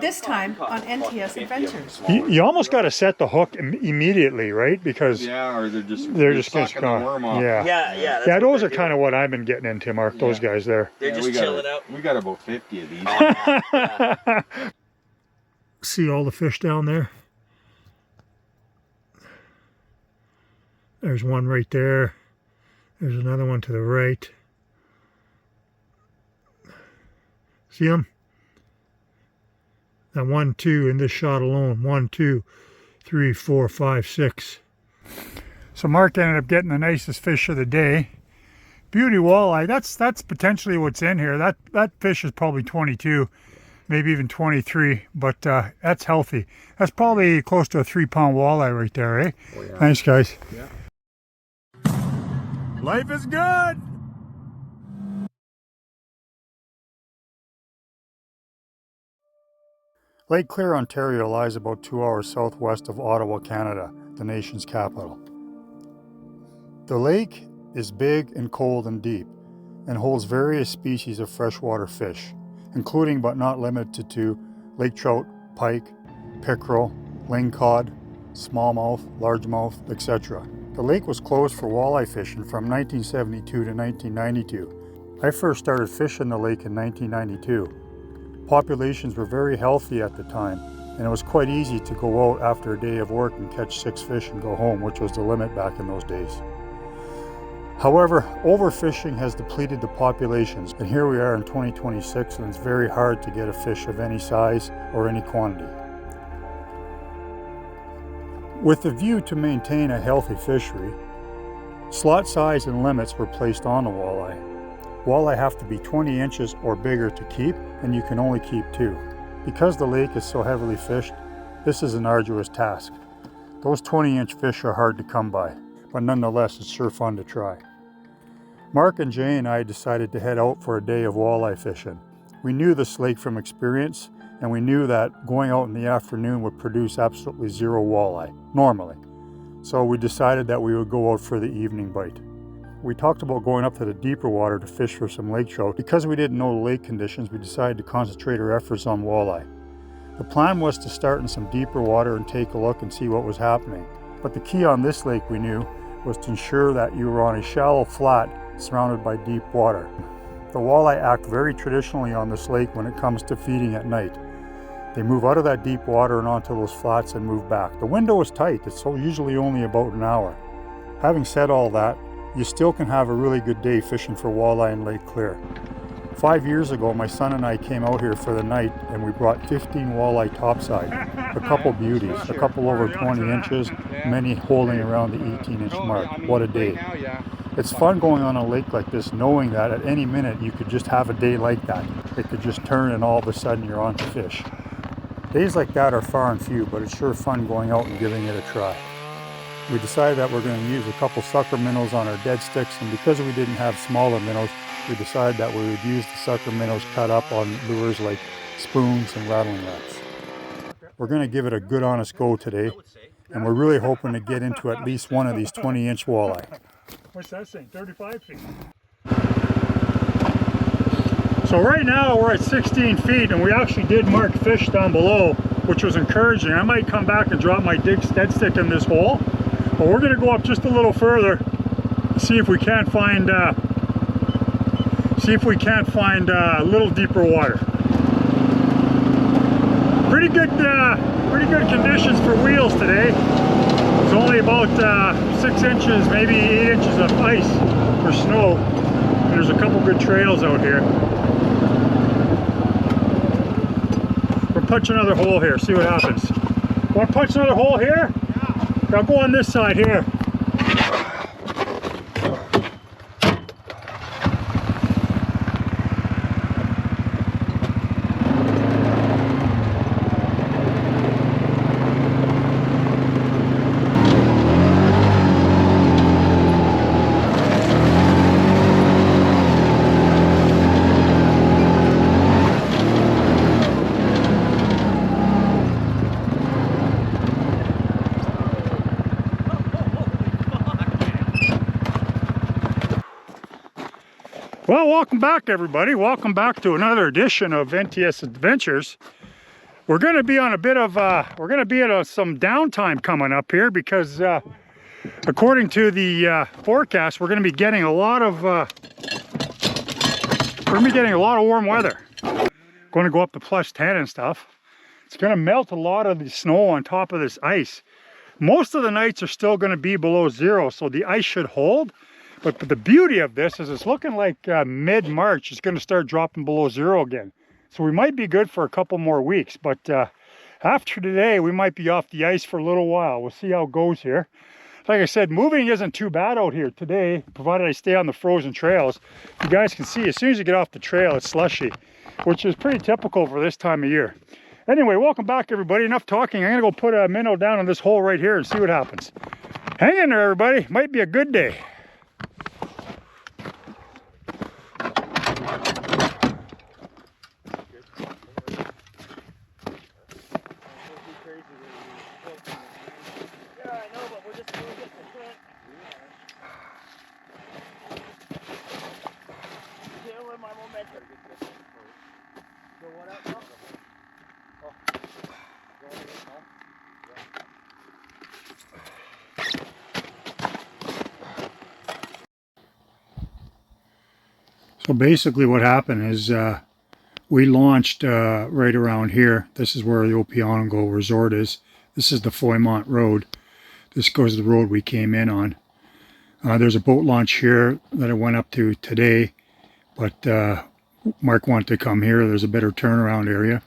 This time on NTS Adventures. You almost got to set the hook immediately, right? Because or they're just sucking the worm off. Yeah, those are kind of what I've been getting into, Mark. Those guys there. They're just chilling out. We got about 50 of these. See all the fish down there? There's one right there. There's another one to the right. See them? That 1, 2 in this shot alone. 1, 2, 3, 4, 5, 6. So Mark ended up getting the nicest fish of the day. Beauty walleye. That's potentially what's in here. That fish is probably 22, maybe even 23, but that's healthy. That's probably close to a 3-pound walleye right there, eh? Oh, yeah. Thanks, guys. Yeah. Life is good. Lake Claire, Ontario lies about 2 hours southwest of Ottawa, Canada, the nation's capital. The lake is big and cold and deep and holds various species of freshwater fish, including but not limited to lake trout, pike, pickerel, lingcod, smallmouth, largemouth, etc. The lake was closed for walleye fishing from 1972 to 1992. I first started fishing the lake in 1992. Populations were very healthy at the time, and it was quite easy to go out after a day of work and catch 6 fish and go home, which was the limit back in those days. However, overfishing has depleted the populations, and here we are in 2026, and it's very hard to get a fish of any size or any quantity. With the view to maintain a healthy fishery, slot size and limits were placed on the walleye. Walleye have to be 20 inches or bigger to keep, and you can only keep 2. Because the lake is so heavily fished, this is an arduous task. Those 20-inch fish are hard to come by, but nonetheless it's sure fun to try. Mark and Jay and I decided to head out for a day of walleye fishing. We knew this lake from experience, and we knew that going out in the afternoon would produce absolutely 0 walleye, normally. So we decided that we would go out for the evening bite. We talked about going up to the deeper water to fish for some lake trout. Because we didn't know the lake conditions, we decided to concentrate our efforts on walleye. The plan was to start in some deeper water and take a look and see what was happening. But the key on this lake, we knew, was to ensure that you were on a shallow flat surrounded by deep water. The walleye act very traditionally on this lake when it comes to feeding at night. They move out of that deep water and onto those flats and move back. The window is tight, it's usually only about an hour. Having said all that, you still can have a really good day fishing for walleye in Lake Claire. 5 years ago, my son and I came out here for the night and we brought 15 walleye topside. A couple beauties, a couple over 20 inches, many holding around the 18-inch mark. What a day. It's fun going on a lake like this knowing that at any minute you could just have a day like that. It could just turn and all of a sudden you're on to fish. Days like that are far and few, but it's sure fun going out and giving it a try. We decided that we're going to use a couple sucker minnows on our dead sticks, and because we didn't have smaller minnows, we decided that we would use the sucker minnows cut up on lures like spoons and rattling rats. We're going to give it a good honest go today, and we're really hoping to get into at least one of these 20-inch walleye. What's that saying? 35 feet. So right now we're at 16 feet, and we actually did mark fish down below, which was encouraging. I might come back and drop my dead stick in this hole. But we're going to go up just a little further, see if we can't find a little deeper water. Pretty good conditions for wheels today. It's only about 6 inches, maybe 8 inches of ice for snow. And there's a couple good trails out here. We'll punch another hole here, see what happens. Want to punch another hole here? I'll go on this side here. Well, welcome back everybody. Welcome back to another edition of NTS Adventures. we're going to be on a bit of we're going to be at some downtime coming up here because according to the forecast, we're going to be getting a lot of warm weather. Going to go up to +10 and stuff. It's going to melt a lot of the snow on top of this ice. Most of the nights are still going to be below 0, so the ice should hold. But the beauty of this is it's looking like mid-March it's going to start dropping below 0 again. So we might be good for a couple more weeks. But after today, we might be off the ice for a little while. We'll see how it goes here. Like I said, moving isn't too bad out here today, provided I stay on the frozen trails. You guys can see, as soon as you get off the trail, it's slushy, which is pretty typical for this time of year. Anyway, welcome back, everybody. Enough talking. I'm going to go put a minnow down on this hole right here and see what happens. Hang in there, everybody. Might be a good day. So basically what happened is we launched right around here. This is where the Opeongo Resort is. This is the Foymont Road. This goes the road we came in on. There's a boat launch here that I went up to today, but Mark wanted to come here. There's a better turnaround area.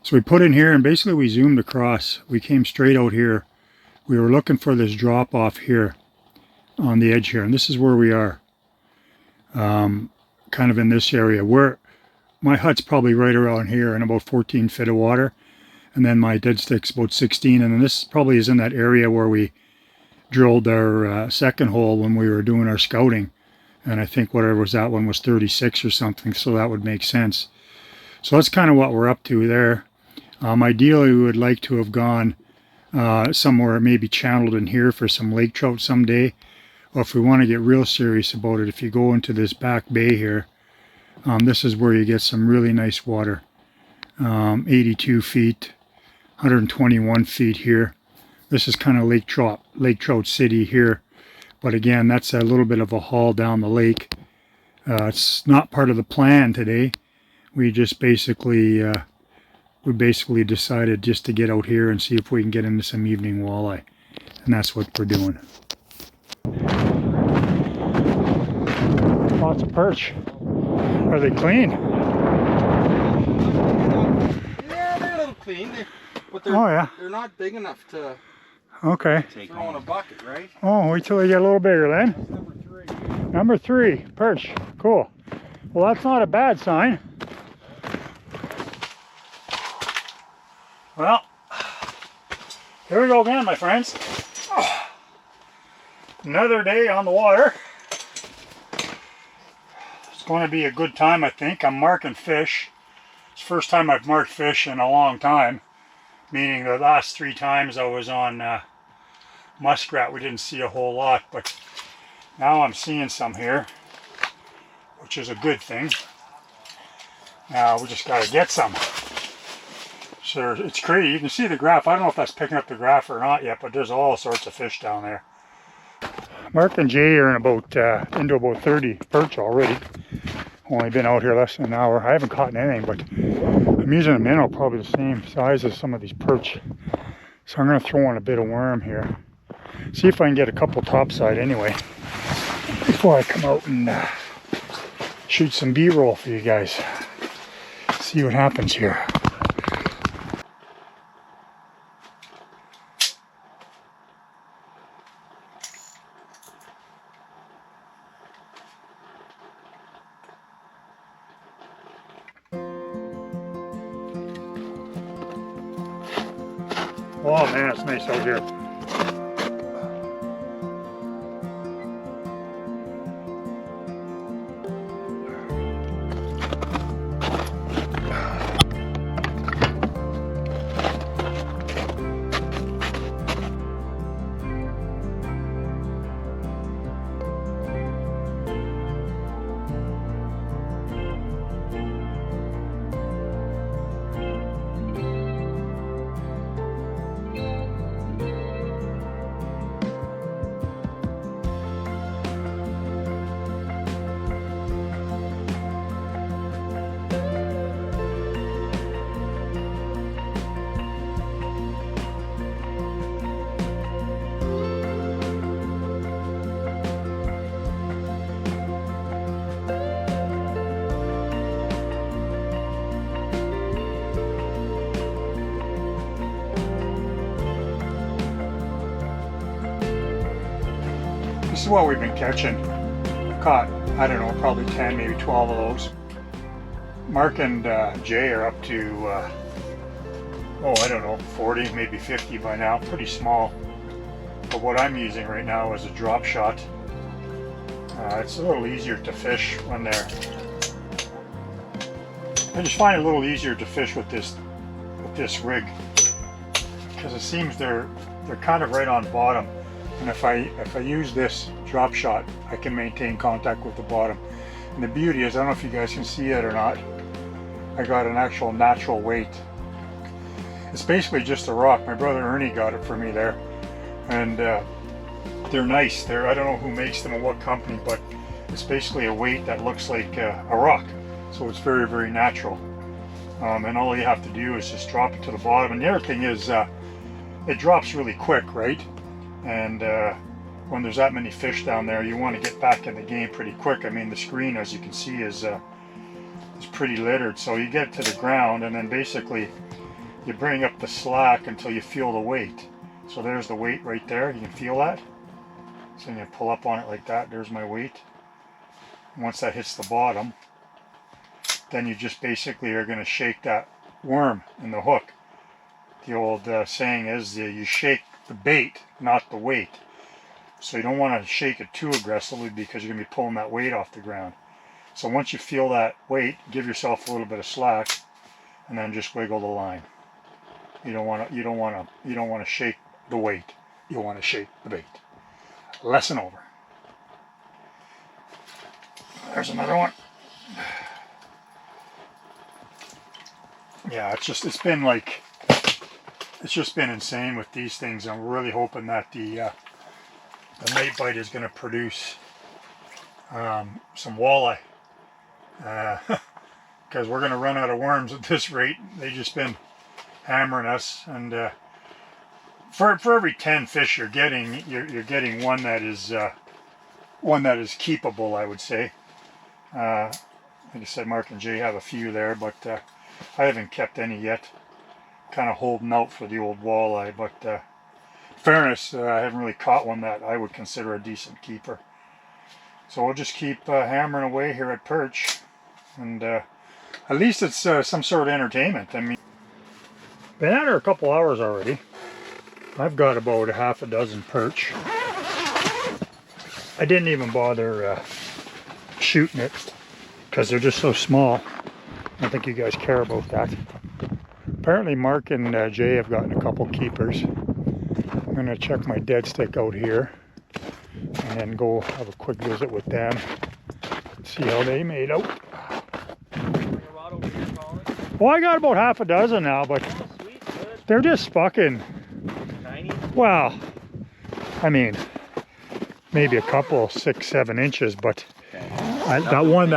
So we put in here and basically we zoomed across. We came straight out here. We were looking for this drop off here on the edge here, and this is where we are. Kind of in this area where my hut's probably right around here in about 14 feet of water, and then my dead stick's about 16, and then this probably is in that area where we drilled our second hole when we were doing our scouting, and I think whatever was that one was 36 or something, so that would make sense. So that's kind of what we're up to there. Ideally we would like to have gone somewhere maybe channeled in here for some lake trout someday. Or if we want to get real serious about it, if you go into this back bay here, this is where you get some really nice water. 82 feet, 121 feet here. This is kind of Lake Trout City here. But again, that's a little bit of a haul down the lake. It's not part of the plan today. We just basically decided just to get out here and see if we can get into some evening walleye. And that's what we're doing. Lots of perch. Are they clean? Yeah, they're a little clean, but they're not big enough to throw in a bucket, right? Oh, wait till they get a little bigger then. That's number 3. Number 3, perch. Cool. Well, that's not a bad sign. Well, here we go again, my friends. Another day on the water. It's going to be a good time, I think. I'm marking fish. It's the first time I've marked fish in a long time. Meaning the last 3 times I was on muskrat, we didn't see a whole lot. But now I'm seeing some here, which is a good thing. Now we just got to get some. So it's crazy. You can see the graph. I don't know if that's picking up the graph or not yet, but there's all sorts of fish down there. Mark and Jay are into about 30 perch already. Only been out here less than an hour. I haven't caught anything, but I'm using a minnow probably the same size as some of these perch. So I'm going to throw in a bit of worm here. See if I can get a couple topside anyway, before I come out and shoot some B-roll for you guys. See what happens here. Oh man, it's nice out here. is what we've been catching. Caught, I don't know, probably 10, maybe 12 of those. Mark and Jay are up to, oh, I don't know, 40, maybe 50 by now. Pretty small. But what I'm using right now is a drop shot. It's a little easier to fish when they're... I just find it a little easier to fish with this rig, because it seems they're kind of right on bottom. And if I use this drop shot, I can maintain contact with the bottom. And the beauty is, I don't know if you guys can see it or not, I got an actual natural weight. It's basically just a rock. My brother Ernie got it for me there. And they're nice. I don't know who makes them or what company, but it's basically a weight that looks like a rock. So it's very, very natural. And all you have to do is just drop it to the bottom. And the other thing is, it drops really quick, right? And when there's that many fish down there, you want to get back in the game pretty quick. I mean, the screen, as you can see, is pretty littered. So you get it to the ground, and then basically you bring up the slack until you feel the weight. So there's the weight right there. You can feel that. So you pull up on it like that. There's my weight. And once that hits the bottom, then you just basically are going to shake that worm in the hook. The old saying is you shake the bait, not the weight. So you don't want to shake it too aggressively, because you're going to be pulling that weight off the ground. So once you feel that weight, give yourself a little bit of slack, and then just wiggle the line. You don't want to shake the weight. You want to shake the bait. Lesson over. There's another one. Yeah, it's just been insane with these things. I'm really hoping that the night bite is going to produce some walleye, because we're going to run out of worms at this rate. They've just been hammering us, and for every 10 fish you're getting one that is keepable, I would say. Like I said, Mark and Jay have a few there, but I haven't kept any yet. Kind of holding out for the old walleye, but in fairness, I haven't really caught one that I would consider a decent keeper. So we'll just keep hammering away here at perch, and at least it's some sort of entertainment. I mean, been at her a couple hours already. I've got about a half a dozen perch. I didn't even bother shooting it, because they're just so small. I don't think you guys care about that. Apparently Mark and Jay have gotten a couple keepers. I'm going to check my dead stick out here, and then go have a quick visit with them. See how they made out. Well, I got about half a dozen now, but they're just fucking... Well, I mean, maybe a couple 6-7 inches, but that one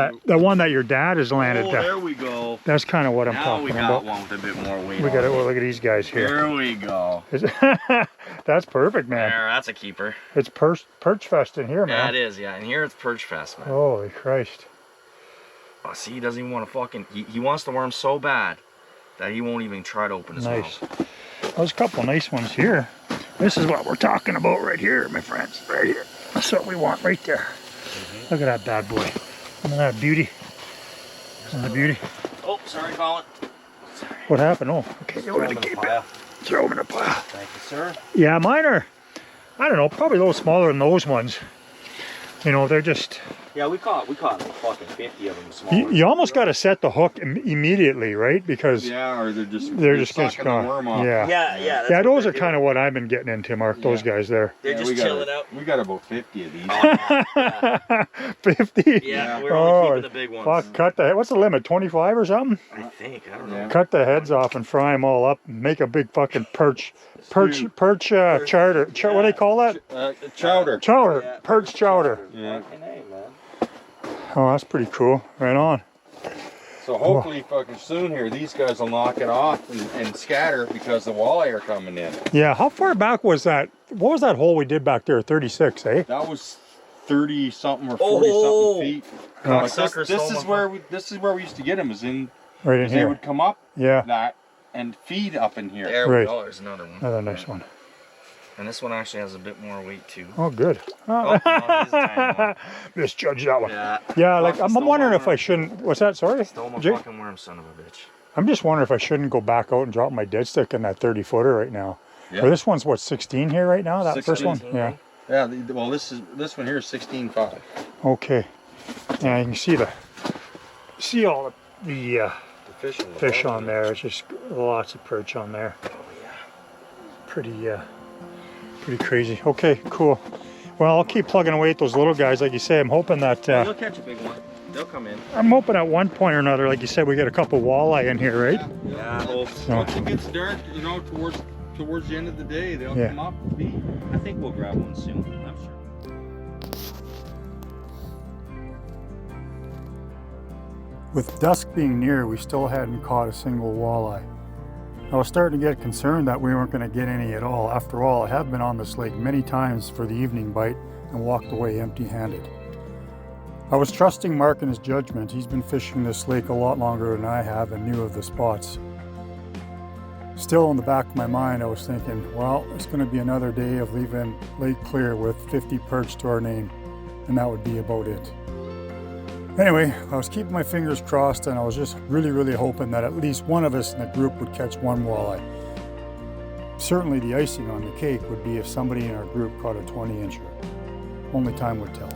that your dad has landed. Oh, there we go. That's kind of what I'm talking about. Now we got one with a bit more weight. We got it. Well, look at these guys here. Here we go. That's perfect, man. There, that's a keeper. It's perch fest in here, man. Yeah, it is. Yeah, and here it's perch fest, man. Holy Christ! Oh, see, he doesn't even want to fucking. He wants the worm so bad that he won't even try to open his mouth. There's a couple nice ones here. This is what we're talking about right here, my friends. Right here. That's what we want right there. Look at that bad boy. Isn't that a beauty? Isn't that a beauty? Oh, sorry, Colin. Sorry. What happened? Oh, okay. Throw him in the pile. Throw him in the pile. Thank you, sir. Yeah, mine are, I don't know, probably a little smaller than those ones. You know, they're just... Yeah, we caught like fucking 50 of them small. You almost got to set the hook immediately, right? Because or they're just sucking the worm off. Yeah, those are kind of what I've been getting into, Mark. Those guys there. They're just chilling out. We got about 50 of these. 50? Yeah, we're only keeping the big ones. Fuck, cut the head. What's the limit? 25 or something? I think. I don't know. Cut the heads off and fry them all up. And make a big fucking perch chowder. What do they call that? Chowder. Chowder. Yeah, perch chowder. Yeah. Oh, that's pretty cool. Right on. So hopefully fucking soon here, these guys will knock it off and scatter, because the walleye are coming in. Yeah, how far back was that? What was that hole we did back there? 36, eh? That was 30 something or 40 something feet. This is where we used to get them, is in right in here. They would come up that and feed up in here. There we go. There's another one. Another nice one. And this one actually has a bit more weight too. Oh, good. Oh, no, this time, Misjudged that one. yeah. Yeah, like I'm wondering if I shouldn't. What's that? Sorry, Stole my Jake? fucking worm, son of a bitch. I'm just wondering if I shouldn't go back out and drop my dead stick in that 30-footer right now. Yeah. Or this one's what, 16 here right now? That 16, first one? Yeah. Yeah. Well, this one here is 16.5. Okay. Yeah, you can see all the fish on there. It's just lots of perch on there. Oh yeah. Pretty crazy. Okay, cool. Well, I'll keep plugging away at those little guys. Like you say, I'm hoping that You'll catch a big one. They'll come in. I'm hoping at one point or another, like you said, we get a couple walleye in here, right? Yeah, I hope. Once it gets dark, you know, towards the end of the day, they'll come up. I think we'll grab one soon. I'm sure. With dusk being near, we still hadn't caught a single walleye. I was starting to get concerned that we weren't going to get any at all. After all, I have been on this lake many times for the evening bite and walked away empty-handed. I was trusting Mark in his judgment. He's been fishing this lake a lot longer than I have and knew of the spots. Still in the back of my mind, I was thinking, well, it's going to be another day of leaving Lake clear with 50 perch to our name, and that would be about it. Anyway, I was keeping my fingers crossed, and I was just really hoping that at least one of us in the group would catch one walleye. Certainly the icing on the cake would be if somebody in our group caught a 20-incher. Only time would tell.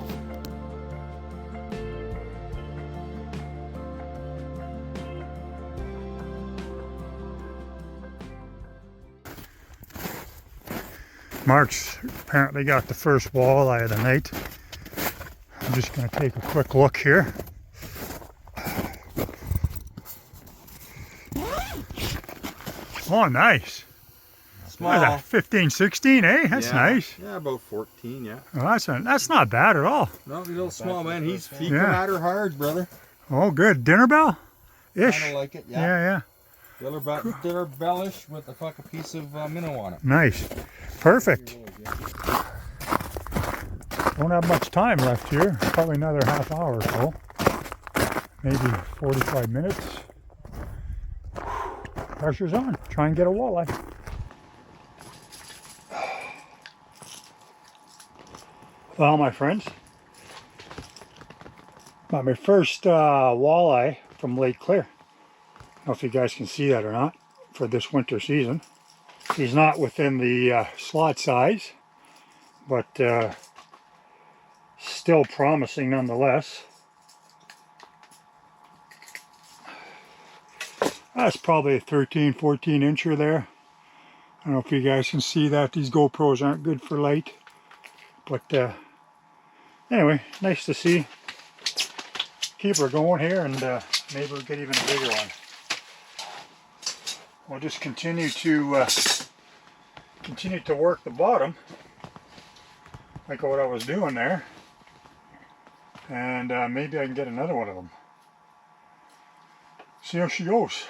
Mark's apparently got the first walleye of the night. I'm just going to take a quick look here. Oh, nice. Small. What is that, 15, 16, eh? That's nice. Yeah, about 14, yeah. Well, that's not bad at all. No, he's a little small, man. He come at her hard, brother. Oh, good. Dinner bell-ish? Kind of like it, Yeah. Dinner bellish with a fucking piece of minnow on it. Nice. Perfect. Don't have much time left here. Probably another half hour or so. Maybe 45 minutes. Pressure's on. Try and get a walleye. Well, my friends, got my first walleye from Lake Clear. I don't know if you guys can see that or not for this winter season. He's not within the slot size, but still promising nonetheless. That's probably a 13, 14 incher there. I don't know if you guys can see that. These GoPros aren't good for light. But anyway, nice to see. Keep her going here, and maybe we'll get even a bigger one. We'll just continue to work the bottom, like what I was doing there, and maybe I can get another one of them. See how she goes.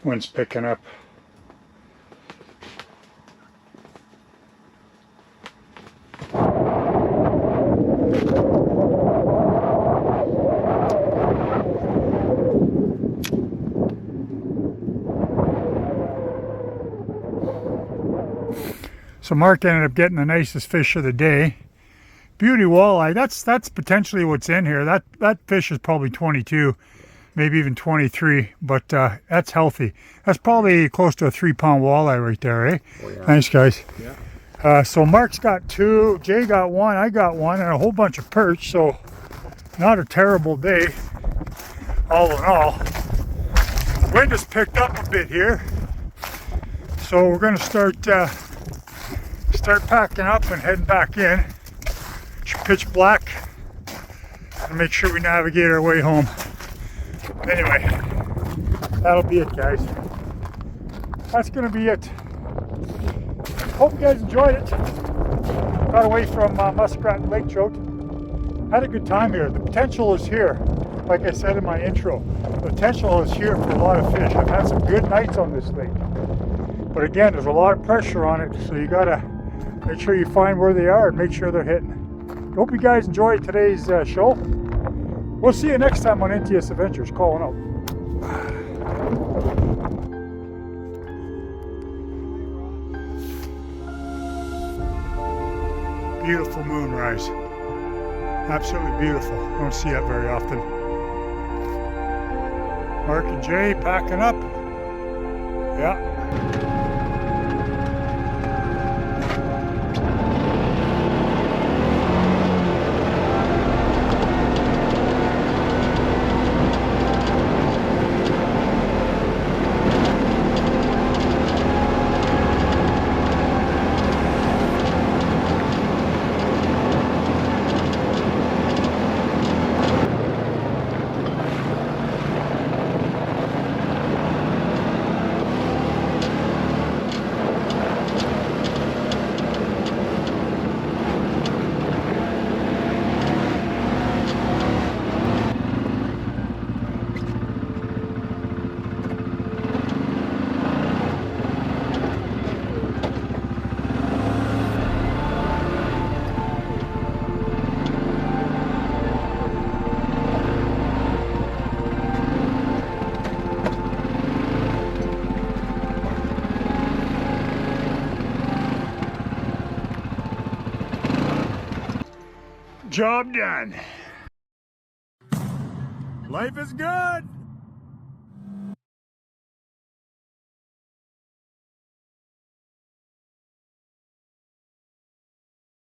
Wind's picking up. So Mark ended up getting the nicest fish of the day. Beauty walleye. That's potentially what's in here. That fish is probably 22. Maybe even 23, but that's healthy. That's probably close to a 3-pound walleye right there, eh? Oh, yeah. Nice, guys. Yeah. So Mark's got 2, Jay got 1, I got 1, and a whole bunch of perch, so not a terrible day, all in all. Wind has picked up a bit here, so we're going to start packing up and heading back in. It's pitch black, and make sure we navigate our way home. Anyway, that'll be it, guys. That's gonna be it. Hope you guys enjoyed it. Got away from muskrat and lake trout. Had a good time here. The potential is here. Like I said in my intro, the potential is here for a lot of fish. I've had some good nights on this lake. But again, there's a lot of pressure on it, so you gotta make sure you find where they are and make sure they're hitting. Hope you guys enjoyed today's show. We'll see you next time on NTS Adventures. Colin out. Beautiful moonrise. Absolutely beautiful. Don't see that very often. Mark and Jay packing up. Yeah. Job done. Life is good.